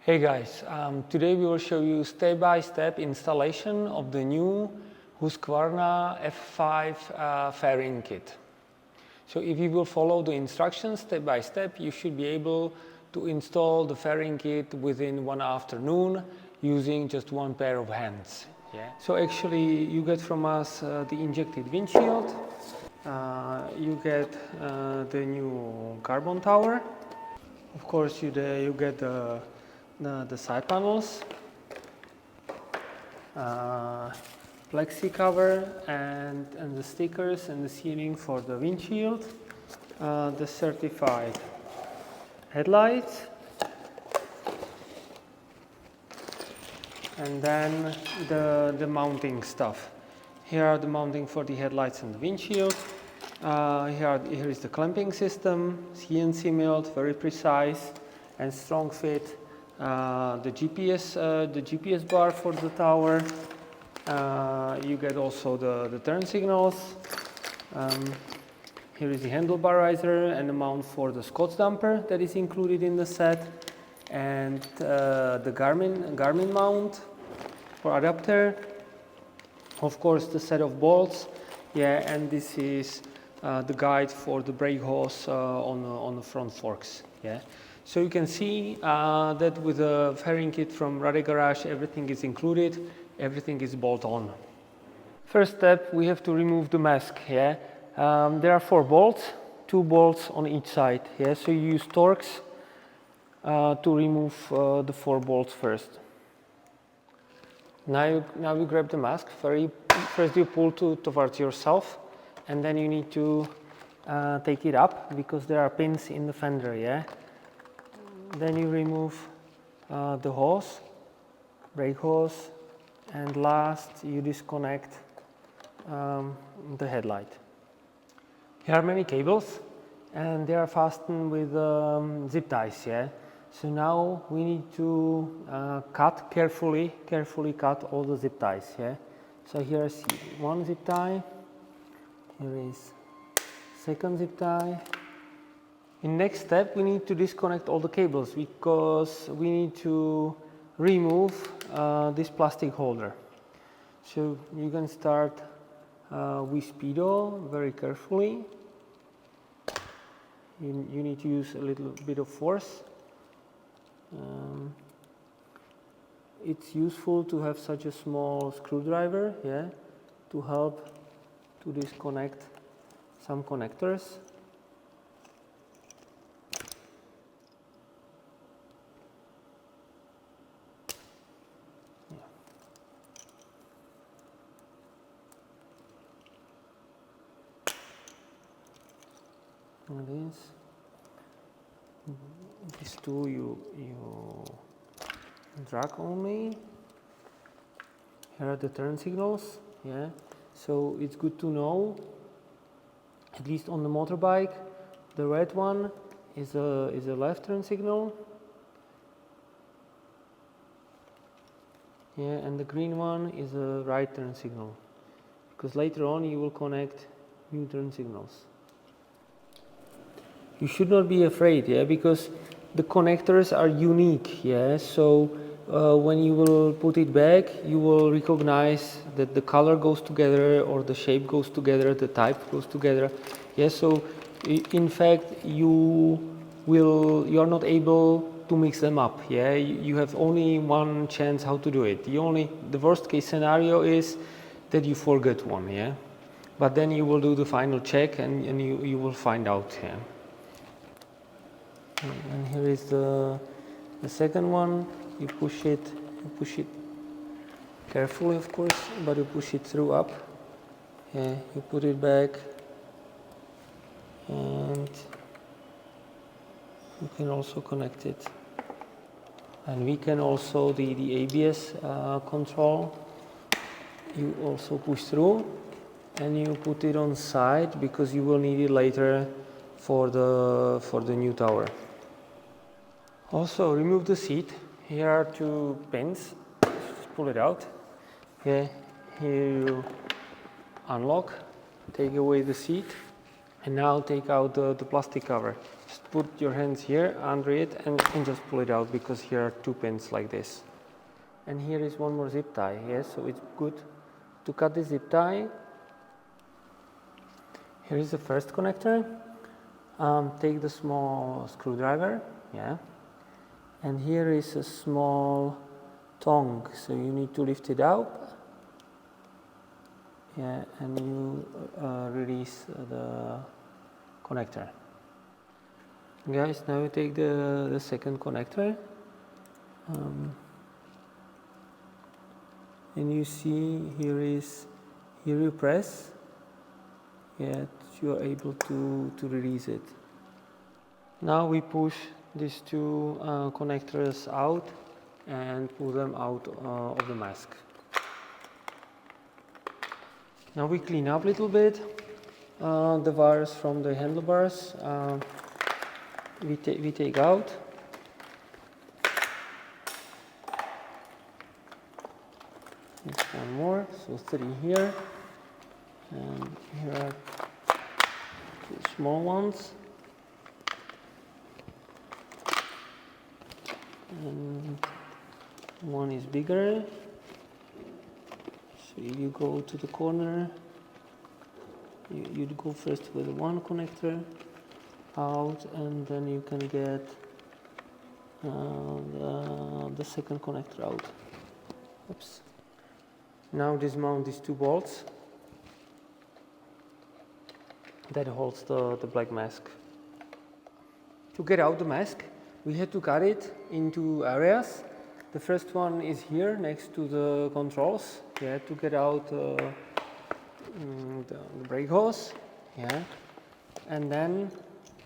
Hey guys, today we will show you step-by-step installation of the new Husqvarna F5 fairing kit. So if you will follow the instructions step by step, you should be able to install the fairing kit within one afternoon using just one pair of hands. So actually you get from us the injected windshield, you get the new carbon tower, of course you get the side panels, plexi cover and the stickers and the sealing for the windshield, the certified headlights, and then the mounting stuff. Here are the mounting for the headlights and the windshield. Here is the clamping system, CNC milled, very precise and strong fit. The GPS bar for the tower. You get also the turn signals. Here is the handlebar riser and the mount for the Scots damper that is included in the set, and the Garmin mount for adapter. Of course, the set of bolts. And this is the guide for the brake hose on the front forks. So you can see that with the fairing kit from RADE Garage, everything is included, everything is bolt on. First step, we have to remove the mask. There are 4 bolts, 2 bolts on each side. So you use Torx to remove the 4 bolts first. Now you grab the mask. First you pull towards yourself, and then you need to take it up because there are pins in the fender. Then you remove the hose, brake hose, and last you disconnect the headlight. Here are many cables and they are fastened with zip ties. So now we need to carefully cut all the zip ties. So here is one zip tie, here is second zip tie. In next step, we need to disconnect all the cables because we need to remove this plastic holder. So you can start with speedo very carefully. You need to use a little bit of force. It's useful to have such a small screwdriver to help to disconnect some connectors. These two you drag only. Here are the turn signals. So it's good to know, at least on the motorbike, the red one is a left turn signal. And the green one is a right turn signal, because later on you will connect new turn signals. You should not be afraid, because the connectors are unique, so when you will put it back, you will recognize that the color goes together, or the shape goes together, the type goes together. So in fact you are not able to mix them up. You have only one chance how to do it. The worst case scenario is that you forget one. But then you will do the final check and you will find out. And here is the second one. You push it carefully, of course, but you push it through up. You put it back, and you can also connect it. And we can also the ABS control. You also push through, and you put it on side because you will need it later for the new tower. Also, remove the seat. Here are 2 pins. Just pull it out. Here you unlock, take away the seat, And now take out the plastic cover. Just put your hands here under it and just pull it out, because here are 2 pins like this. And here is one more zip tie, yes, so it's good to cut the zip tie. Here is the first connector. Take the small screwdriver, yeah, and here is a small tongue, so you need to lift it up, yeah, and you release the connector. Guys, now you take the second connector, and you see here you press, yeah, you are able to release it. Now we push these 2 connectors out and pull them out of the mask. Now we clean up a little bit the wires from the handlebars. We take out. There's one more, so 3 here, and here are 2 small ones, and one is bigger. So you go to the corner, you'd go first with one connector out, and then you can get the second connector out. Oops. Now dismount these 2 bolts that holds the black mask. To get out the mask, we had to cut it into areas. The first one is here next to the controls. You had to get out the brake hose, yeah, and then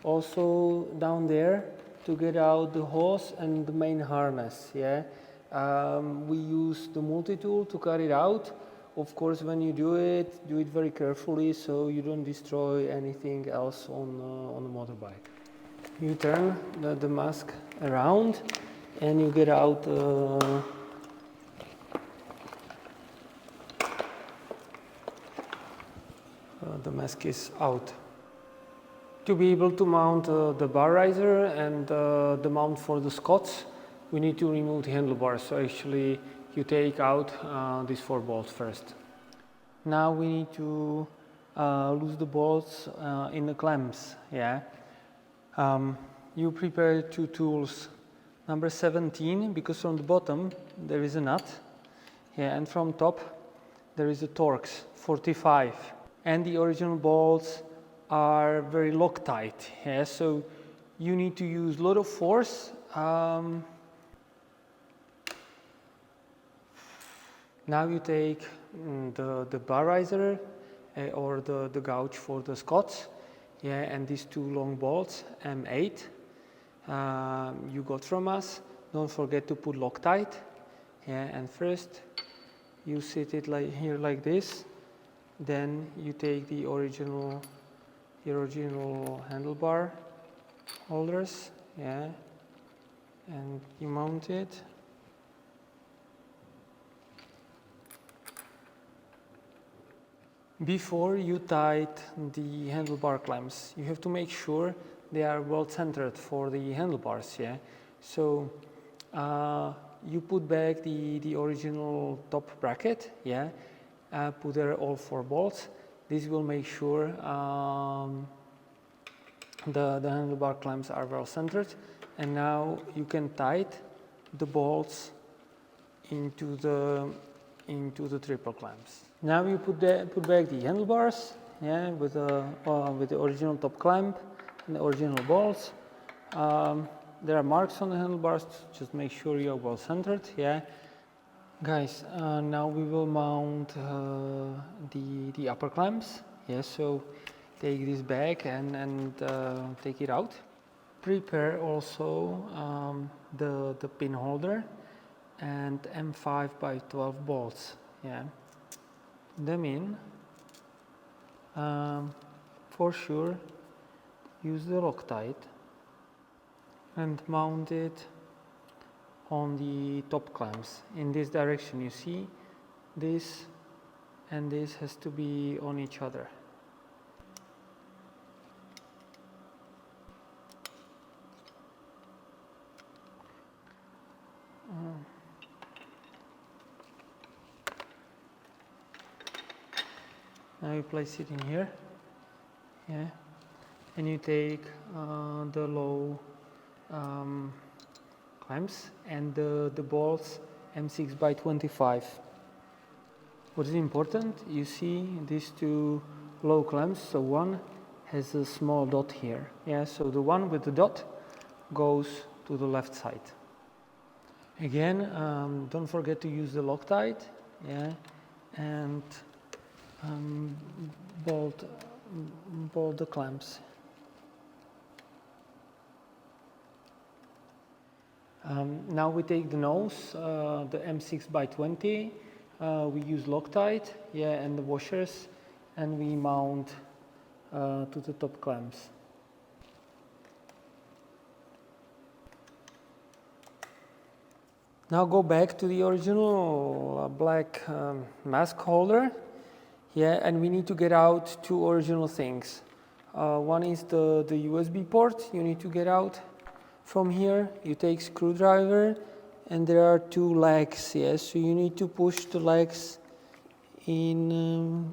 also down there to get out the hose and the main harness, yeah. We use the multi-tool to cut it out. Of course, when you do it very carefully so you don't destroy anything else on the motorbike. You turn the mask around and you get out the mask is out. To be able to mount the bar riser and the mount for the Scots, we need to remove the handlebars. So actually you take out these 4 bolts first. Now we need to lose the bolts in the clamps, yeah. You prepare 2 tools. Number 17, because from the bottom there is a nut, yeah, and from top there is a Torx 45, and the original bolts are very Loctite, yeah, so you need to use a lot of force. Now you take the bar riser or the gouge for the Scots, yeah, and these 2 long bolts, M8. You got from us. Don't forget to put Loctite, yeah, and first you sit it like this, then you take the original handlebar holders, yeah, and you mount it. Before you tighten the handlebar clamps, you have to make sure they are well centered for the handlebars, yeah. So you put back the original top bracket, yeah. Put there all 4 bolts. This will make sure the handlebar clamps are well centered, and now you can tighten the bolts into the triple clamps. Now you put back the handlebars, yeah, with the original top clamp and the original bolts. There are marks on the handlebars, just make sure you are well centered, yeah. Guys, now we will mount the upper clamps, yeah, so take this back and take it out. Prepare also the pin holder and M5 by 12 bolts, yeah. Put them in. For sure, use the Loctite and mount it on the top clamps in this direction. You see, this and this has to be on each other. Now you place it in here, yeah, and you take the low clamps and the bolts M6 by 25. What is important, you see these two low clamps, so one has a small dot here, yeah, so the one with the dot goes to the left side. Again, don't forget to use the Loctite, yeah, and bolt the clamps. Now we take the nose, the M6 by 20. We use Loctite, yeah, and the washers, and we mount to the top clamps. Now go back to the original black mask holder, yeah, and we need to get out two original things. One is the USB port. You need to get out from here. You take screwdriver, and there are two legs, yes, so you need to push the legs in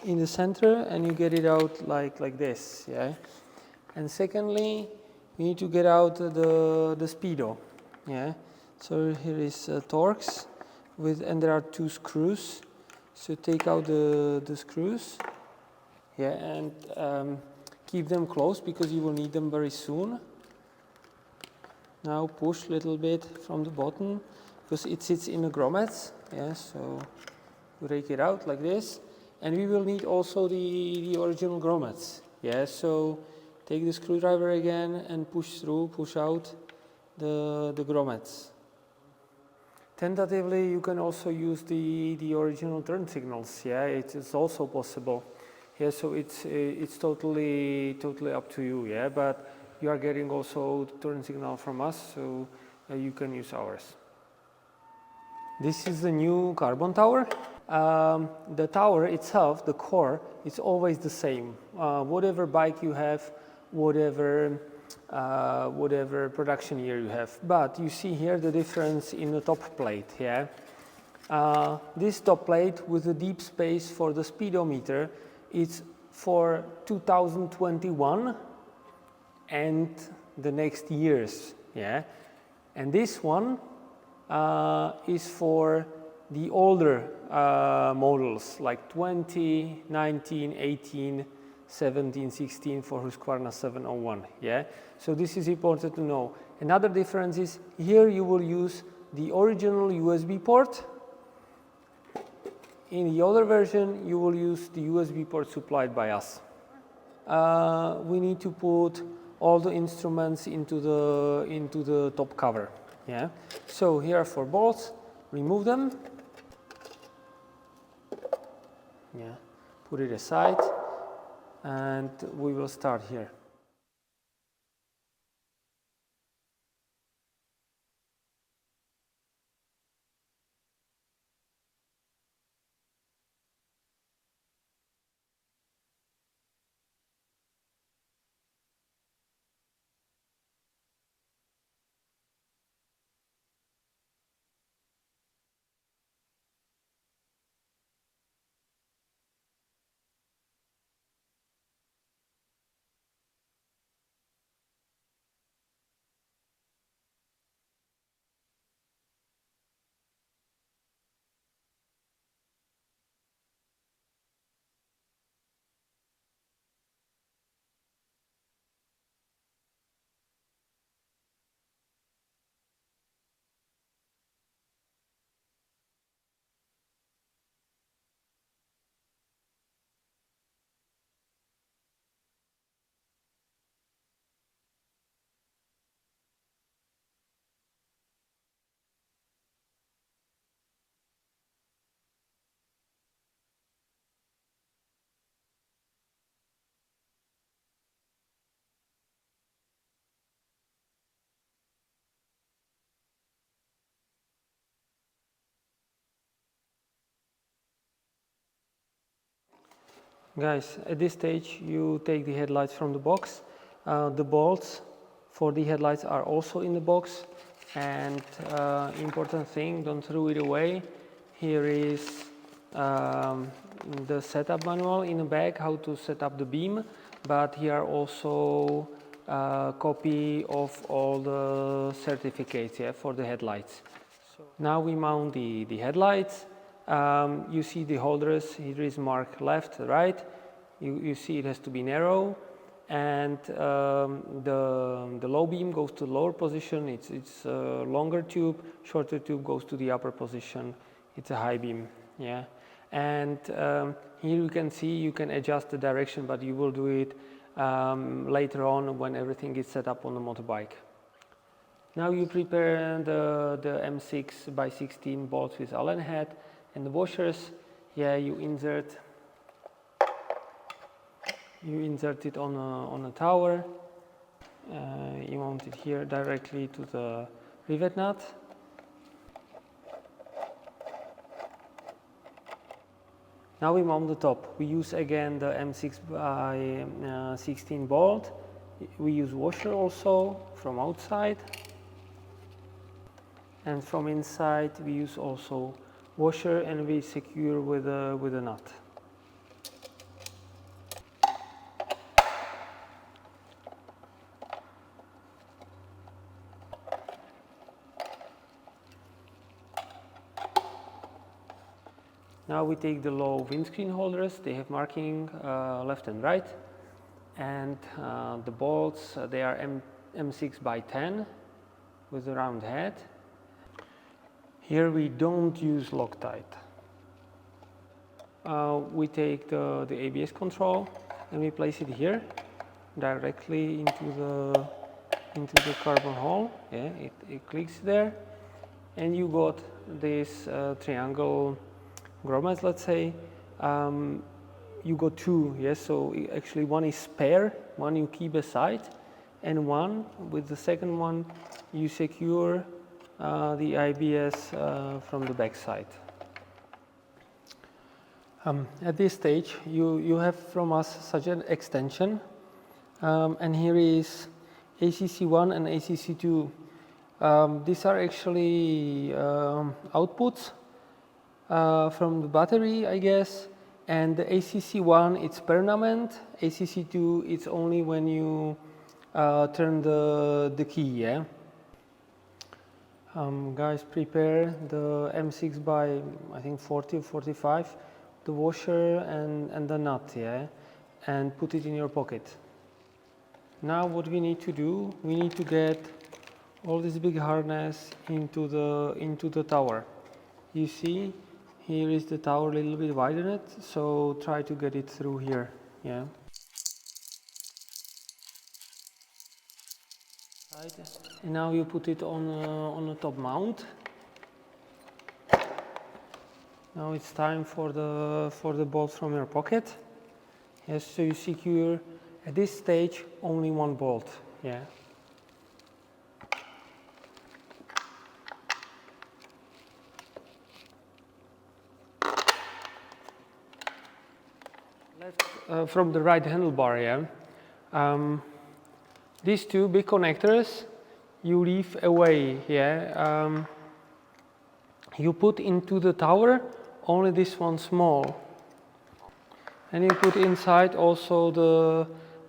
the center, and you get it out like this, yeah. And secondly, you need to get out the speedo, yeah. So here is Torx and there are two screws. So take out the screws, yeah, and keep them close because you will need them very soon. Now push a little bit from the bottom because it sits in the grommets, yeah, so you rake it out like this. And we will need also the original grommets, yeah, so take the screwdriver again and push out the grommets. Tentatively, you can also use the original turn signals, yeah, it is also possible. Yeah, so it's totally up to you, yeah, but you are getting also the turn signal from us, so you can use ours. This is the new carbon tower. The tower itself, the core, it's always the same. Whatever bike you have, whatever production year you have. But you see here the difference in the top plate, yeah. This top plate with the deep space for the speedometer, it's for 2021 and the next years, yeah. And this one is for the older models like 20, 19, 18, 17, 16 for Husqvarna 701, yeah. So this is important to know. Another difference is here you will use the original USB port. In the other version you will use the USB port supplied by us. We need to put all the instruments into the top cover, yeah. So here are 4 bolts, remove them, yeah, put it aside, and we will start here. Guys, at this stage you take the headlights from the box. The bolts for the headlights are also in the box, and important thing, don't throw it away. Here is the setup manual in the back, how to set up the beam, but here also a copy of all the certificates, yeah, for the headlights. So now we mount the headlights. You see the holders, here is marked left, right. You see it has to be narrow, and the low beam goes to the lower position. It's a longer tube, shorter tube goes to the upper position. It's a high beam, yeah. And here you can see you can adjust the direction, but you will do it later on when everything is set up on the motorbike. Now you prepare the M6 by 16 bolts with Allen head and the washers. Yeah, you insert it on a tower. You mount it here directly to the rivet nut. Now we mount the top. We use again the M6 by 16 bolt. We use washer also from outside, and from inside we use also washer, and we secure with a nut. Now we take the low windscreen holders. They have marking left and right, and the bolts, they are M6 by 10 with a round head. Here we don't use Loctite. We take the ABS control and we place it here directly into the carbon hole. Yeah, it clicks there, and you got this triangle grommets, let's say. You got two, yes, so actually one is spare, one you keep aside, and one with the second one you secure the ABS from the back side. At this stage you have from us such an extension, and here is ACC1 and ACC2. These are actually outputs from the battery, I guess, and the ACC1 it's permanent, ACC2 it's only when you turn the key, yeah. Guys, prepare the M6 by I think 40 or 45, the washer and the nut, yeah, and put it in your pocket. Now what we need to do, we need to get all this big harness into the tower. You see, here is the tower a little bit widened, so try to get it through here, yeah. And now you put it on a top mount. Now it's time for the bolt from your pocket. Yes, so you secure at this stage only one bolt, yeah. From the right handlebar, yeah. These two big connectors you leave away, yeah. You put into the tower only this one small, and you put inside also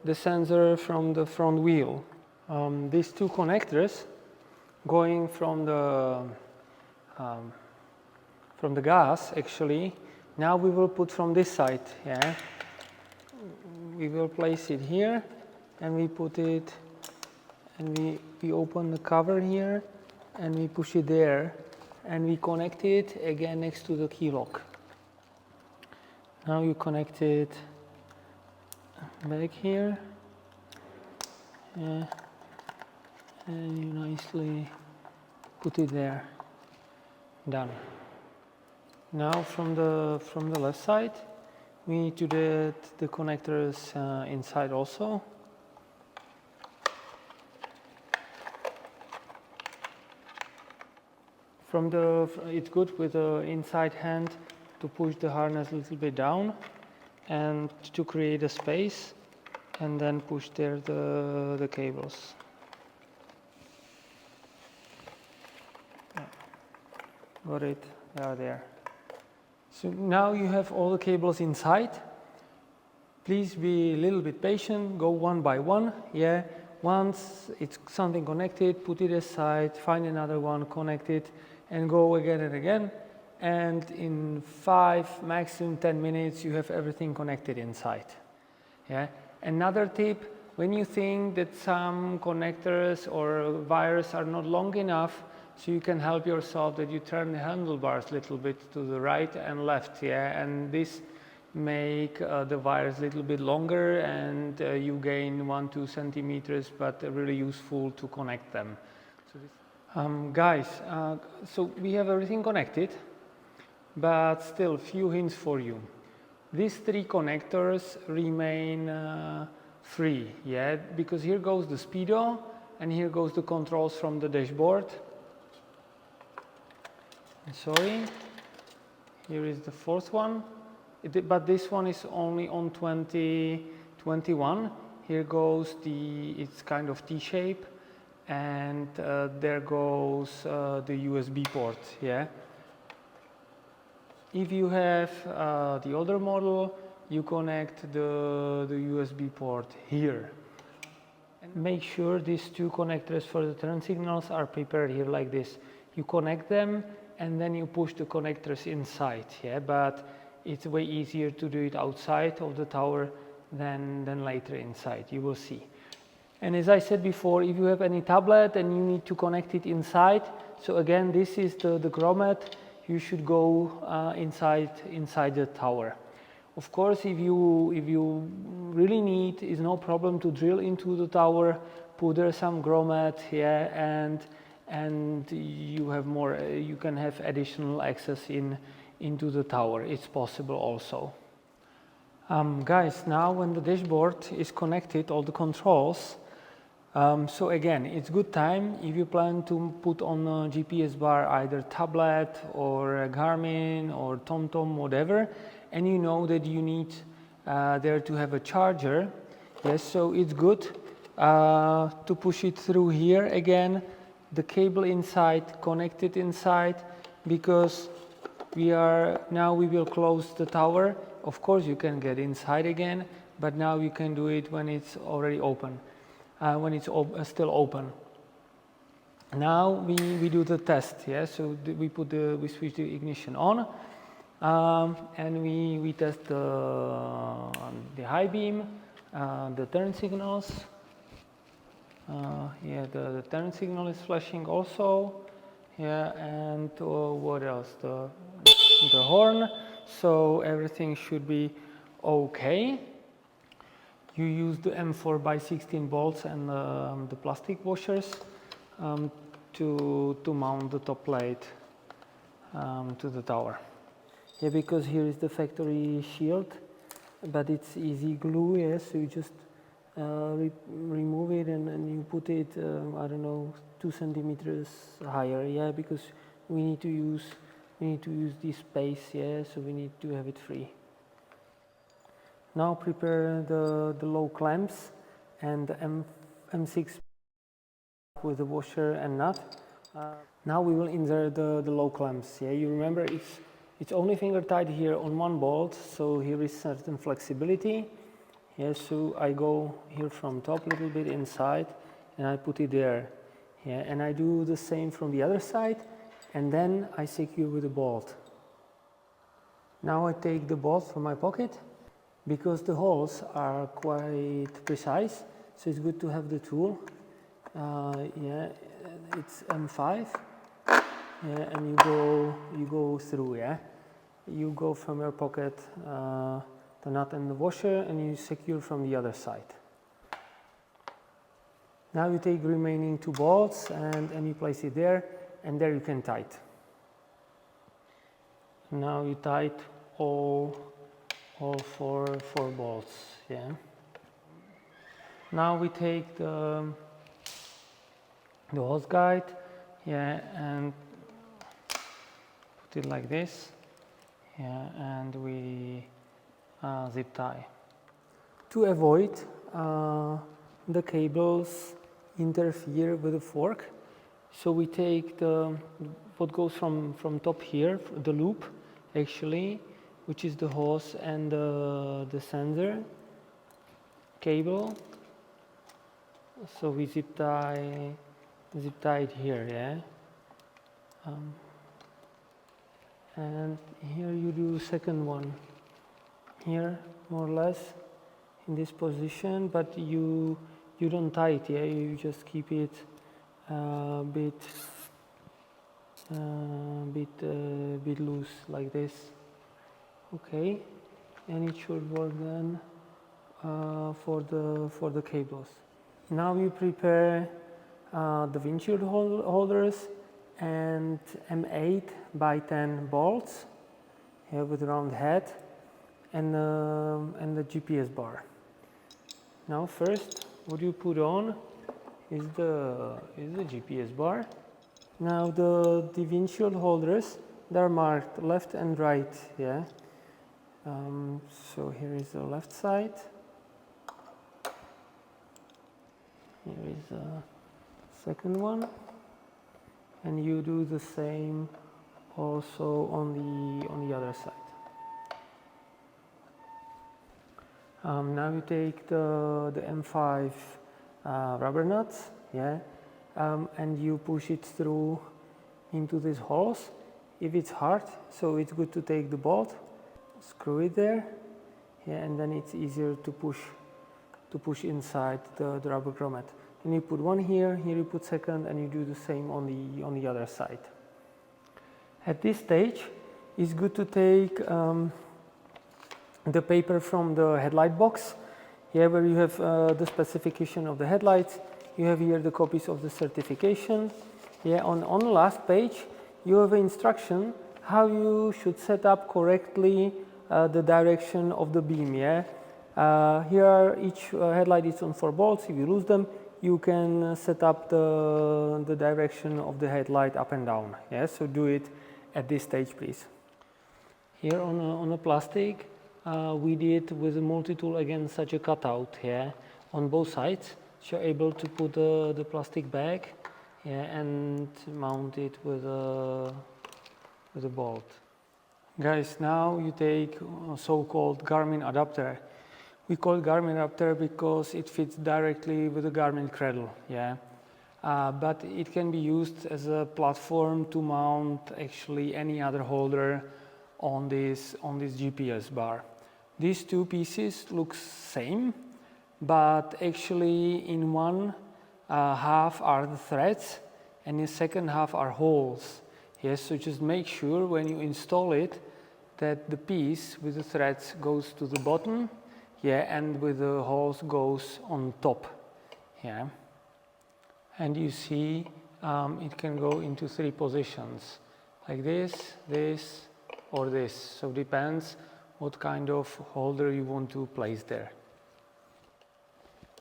the sensor from the front wheel. These two connectors going from the gas, actually, now we will put from this side, yeah. We will place it here, and we put it, and we open the cover here, and we push it there, and we connect it again next to the key lock. Now you connect it back here, yeah, and you nicely put it there. Done. Now from the left side, we need to get the connectors inside also. It's good with the inside hand to push the harness a little bit down and to create a space, and then push there the cables. Yeah. Got it, they are there. So now you have all the cables inside. Please be a little bit patient, go one by one, yeah. Once it's something connected, put it aside, find another one, connect it, and go again and again. And in 5, maximum 10 minutes, you have everything connected inside, yeah. Another tip, when you think that some connectors or wires are not long enough, so you can help yourself that you turn the handlebars a little bit to the right and left, yeah, and this make the wires a little bit longer, and you gain 1-2 centimeters, but really useful to connect them. So guys, so we have everything connected, but still few hints for you. These 3 connectors remain free, yeah, because here goes the speedo and here goes the controls from the dashboard. Sorry, here is the 4th one, but this one is only on 2021. Here goes it's kind of T-shape, and there goes the USB port, yeah. If you have the older model, you connect the USB port here. And make sure these 2 connectors for the turn signals are prepared here like this. You connect them and then you push the connectors inside, yeah, but it's way easier to do it outside of the tower than later inside, you will see. And as I said before, if you have any tablet and you need to connect it inside, so again, this is the grommet, you should go inside the tower. Of course, if you really need, it's no problem to drill into the tower, put there some grommet, yeah, and you have more, you can have additional access into the tower. It's possible also. Guys, now when the dashboard is connected, all the controls, so again, it's good time if you plan to put on a GPS bar either tablet or a Garmin or TomTom, whatever, and you know that you need there to have a charger. Yes, so it's good to push it through here again, the cable inside, connected inside, because we will close the tower. Of course, you can get inside again, but now you can do it when it's already open. When it's still open. Now we do the test, yeah. So we switch the ignition on, and we test the high beam, the turn signals. Yeah, the turn signal is flashing also. Yeah, and what else? The horn. So everything should be okay. You use the M4 by 16 bolts and the plastic washers to mount the top plate to the tower. Yeah, because here is the factory shield, but it's easy glue, yes, so you just remove it and you put it, I don't know, 2 centimeters higher, yeah, because we need to use this space, yeah, so we need to have it free. Now prepare the low clamps and the M6 with the washer and nut. Now we will insert the low clamps. Yeah, you remember it's only finger tight here on one bolt, so here is certain flexibility. Yeah, so I go here from top a little bit inside and I put it there. Yeah, and I do the same from the other side, and then I secure with a bolt. Now I take the bolt from my pocket. Because the holes are quite precise, so it's good to have the tool. Yeah, it's M5. Yeah, and you go through. Yeah, you go from your pocket the nut and the washer, and you secure from the other side. Now you take the remaining 2 bolts and you place it there, and there you can tight. Now you tight all 4 bolts, yeah. Now we take the hose guide, yeah, and put it like this, yeah, and we zip tie. To avoid the cables interfere with the fork, so we take what goes from top here, the loop, actually, which is the hose and the sensor cable. So we zip tie it here, yeah. And here you do second one here, more or less in this position, but you don't tie it, yeah. You just keep it a bit loose like this. Okay, and it should work then for the cables. Now you prepare the windshield holders and M8 by 10 bolts here with round head and the GPS bar. Now first what you put on is the GPS bar. Now the windshield holders, they're marked left and right, yeah. So here is the left side. Here is the second one, and you do the same also on the other side. Now you take the M5 rubber nuts, yeah, and you push it through into these holes. If it's hard, so it's good to take the bolt, screw it there, yeah, and then it's easier to push inside the rubber grommet. And you put one here you put second, and you do the same on the other side. At this stage, it's good to take the paper from the headlight box, here where you have the specification of the headlights. You have here the copies of the certification. Yeah, on the last page, you have an instruction how you should set up correctly the direction of the beam. Yeah, here each headlight is on 4 bolts. If you lose them, you can set up the direction of the headlight up and down. Yeah, so do it at this stage, please. Here on a plastic, we did with a multi-tool again such a cutout here on both sides. So you're able to put the plastic back, yeah, and mount it with a bolt. Guys, now you take a so-called Garmin adapter. We call it Garmin adapter because it fits directly with the Garmin cradle, yeah. But it can be used as a platform to mount actually any other holder on this GPS bar. These two pieces look same, but actually in one half are the threads and in the second half are holes. Yes, so just make sure when you install it that the piece with the threads goes to the bottom, yeah, and with the holes goes on top, yeah. And you see it can go into 3 positions, like this, this, or this. So depends what kind of holder you want to place there.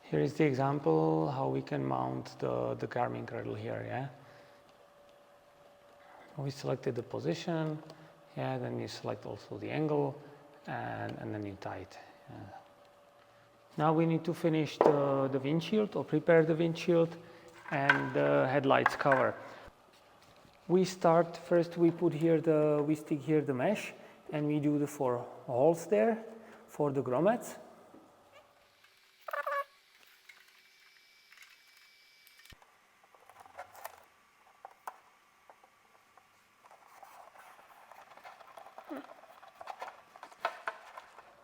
Here is the example how we can mount the Garmin cradle here, yeah. We selected the position, yeah, then you select also the angle, and then you tie it. Yeah. Now we need to finish the windshield, or prepare the windshield and the headlights cover. We start first, we stick here the mesh, and we do the 4 holes there for the grommets.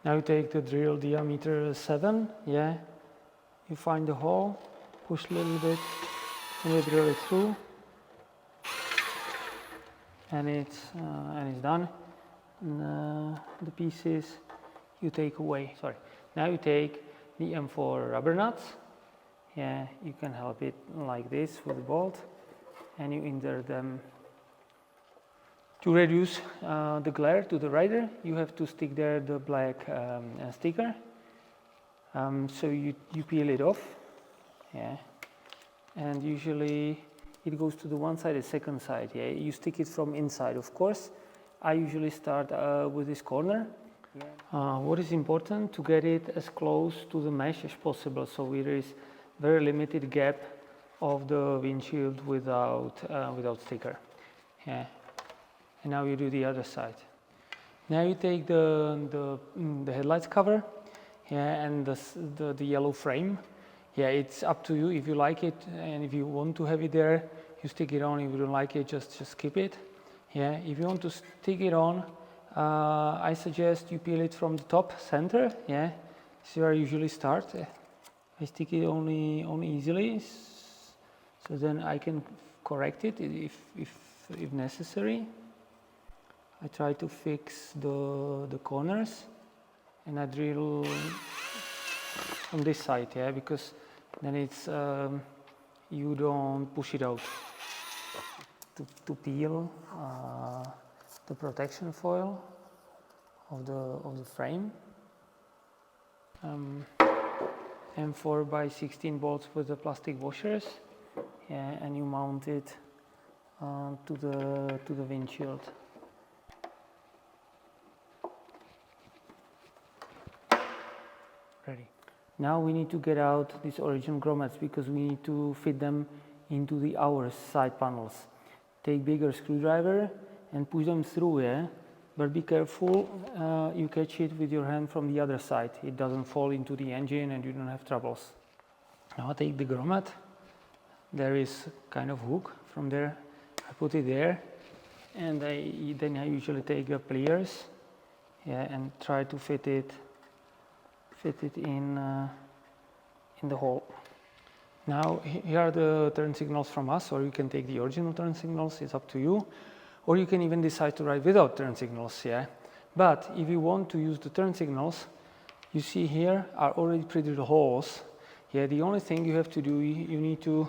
Now you take the drill diameter 7, yeah, you find the hole, push a little bit, and you drill it through, and it's done. And, the pieces you take away. Sorry. Now you take the M4 rubber nuts, yeah, you can help it like this with a bolt, and you insert them. To reduce the glare to the rider, you have to stick there the black sticker. So you peel it off, yeah, and usually it goes to the one side, the second side. Yeah, you stick it from inside, of course. I usually start with this corner. Yeah. What is important to get it as close to the mesh as possible, so there is very limited gap of the windshield without sticker. Yeah. And now you do the other side. Now you take the headlights cover, yeah, and the yellow frame. Yeah, it's up to you if you like it, and if you want to have it there, you stick it on. If you don't like it, just keep it. Yeah, if you want to stick it on, I suggest you peel it from the top center. Yeah, this is where I usually start. I stick it only easily, so then I can correct it if necessary. I try to fix the corners, and I drill on this side, yeah, because then it's you don't push it out. To peel the protection foil of the frame, and 4x16 bolts with the plastic washers, yeah, and you mount it to the windshield. Ready. Now we need to get out these original grommets because we need to fit them into the hours side panels. Take bigger screwdriver and push them through, yeah? But be careful, you catch it with your hand from the other side. It doesn't fall into the engine and you don't have troubles. Now take the grommet. There is kind of hook from there. I put it there, and then I usually take the pliers, yeah, and try to fit it in the hole. Now here are the turn signals from us, or you can take the original turn signals, it's up to you. Or you can even decide to ride without turn signals, yeah. But if you want to use the turn signals, you see here are already pre-drilled holes. Yeah, the only thing you have to do, you need to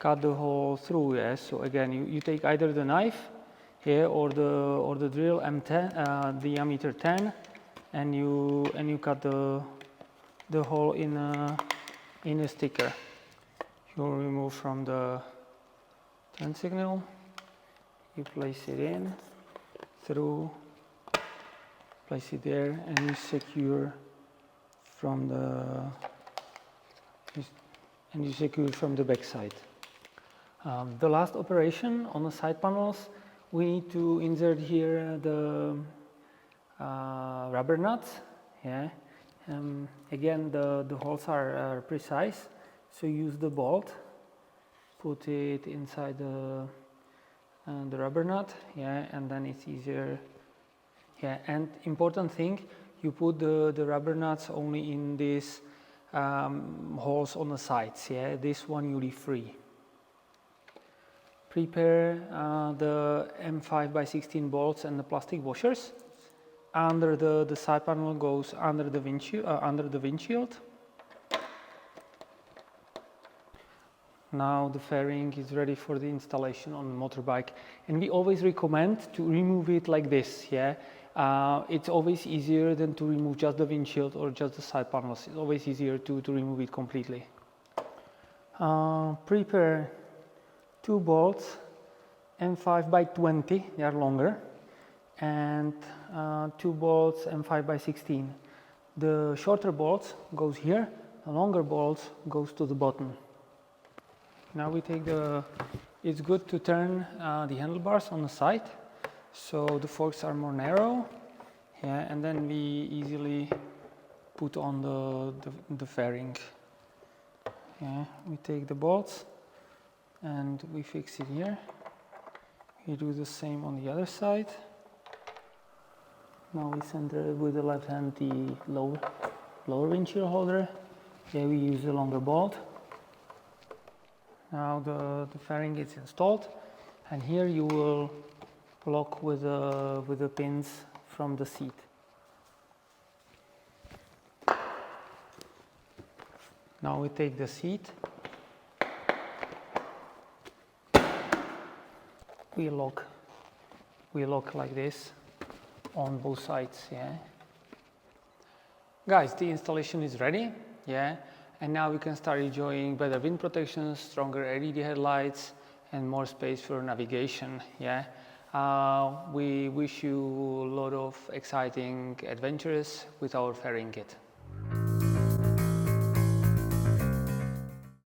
cut the hole through, yeah. So again, you take either the knife, yeah, or the drill M10, diameter 10, and you cut the hole in a sticker. You remove from the turn signal, you place it in, through, place it there, and you secure from the back side. The last operation on the side panels, we need to insert here the rubber nuts. Yeah. Again, the holes are precise, so use the bolt, put it inside the rubber nut, yeah, and then it's easier. Yeah, and important thing, you put the rubber nuts only in these holes on the sides. Yeah, this one you leave free. Prepare the M5x16 bolts and the plastic washers. Under the side panel goes under the windshield. Now the fairing is ready for the installation on the motorbike, and we always recommend to remove it like this. Yeah, it's always easier than to remove just the windshield or just the side panels. It's always easier to remove it completely. Prepare 2 bolts, M5x20, they are longer, and 2 bolts M5x16. The shorter bolts goes here, the longer bolts goes to the bottom. Now we take it's good to turn the handlebars on the side, so the forks are more narrow, yeah, and then we easily put on the fairing. Yeah, we take the bolts and we fix it here. We do the same on the other side. Now we center with the left hand the lower windshield holder. Here we use a longer bolt. Now the fairing is installed, and here you will lock with the pins from the seat. Now we take the seat. We lock like this on both sides, yeah. Guys, the installation is ready, yeah, and now we can start enjoying better wind protection, stronger RADE headlights, and more space for navigation, yeah. We wish you a lot of exciting adventures with our fairing kit.